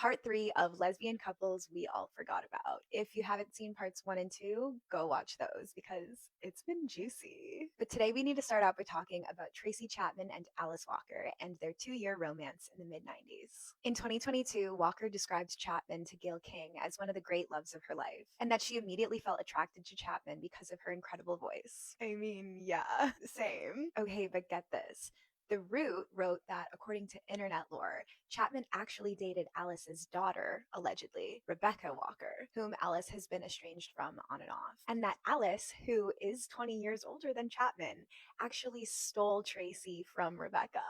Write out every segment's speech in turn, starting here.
part 3 of lesbian couples we all forgot about. If you haven't seen parts 1 and 2, go watch those because it's been juicy. But today we need to start out by talking about Tracy Chapman and Alice Walker and their 2-year romance in the mid 90s. In 2022, Walker described Chapman to Gayle King as one of the great loves of her life, and that she immediately felt attracted to Chapman because of her incredible voice. I mean, yeah, same. Okay, but get this. The Root wrote that, according to internet lore, Chapman actually dated Alice's daughter, allegedly, Rebecca Walker, whom Alice has been estranged from on and off. And that Alice, who is 20 years older than Chapman, actually stole Tracy from Rebecca.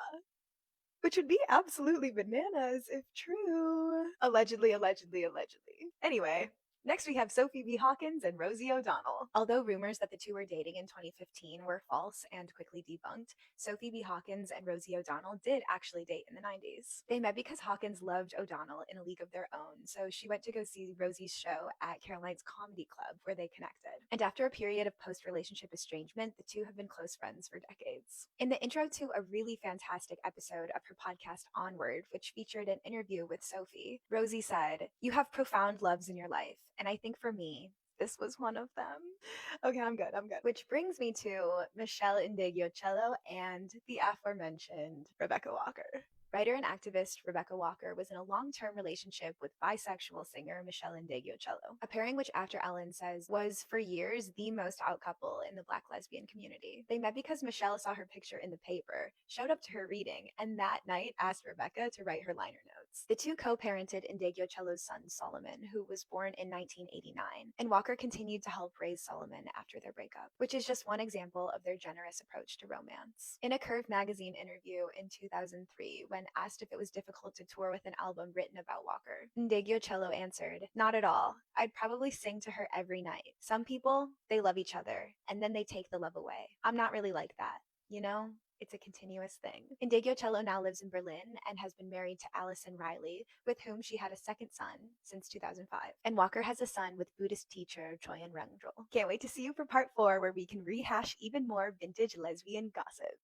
Which would be absolutely bananas if true. Allegedly, allegedly, allegedly. Anyway, next we have Sophie B. Hawkins and Rosie O'Donnell. Although rumors that the two were dating in 2015 were false and quickly debunked, Sophie B. Hawkins and Rosie O'Donnell did actually date in the 90s. They met because Hawkins loved O'Donnell in a league of their own, so she went to go see Rosie's show at Caroline's Comedy Club, where they connected. And after a period of post-relationship estrangement, the two have been close friends for decades. In the intro to a really fantastic episode of her podcast Onward, which featured an interview with Sophie, Rosie said, "You have profound loves in your life, and I think for me, this was one of them." Okay, I'm good. Which brings me to Michelle Indegliocello and the aforementioned Rebecca Walker. Writer and activist Rebecca Walker was in a long-term relationship with bisexual singer Michelle Indegliocello, a pairing which After Ellen says was for years the most out couple in the Black lesbian community. They met because Michelle saw her picture in the paper, showed up to her reading, and that night asked Rebecca to write her liner notes. The two co-parented Indegliocello's son Solomon, who was born in 1989, and Walker continued to help raise Solomon after their breakup, which is just one example of their generous approach to romance. In a Curve magazine interview in 2003, when asked if it was difficult to tour with an album written about Walker, Indegliocello answered, "Not at all. I'd probably sing to her every night. Some people, they love each other, and then they take the love away. I'm not really like that. You know? It's a continuous thing." Indegliocello now lives in Berlin and has been married to Allison Riley, with whom she had a second son since 2005. And Walker has a son with Buddhist teacher Choyan Rangdrol. Can't wait to see you for part 4, where we can rehash even more vintage lesbian gossip.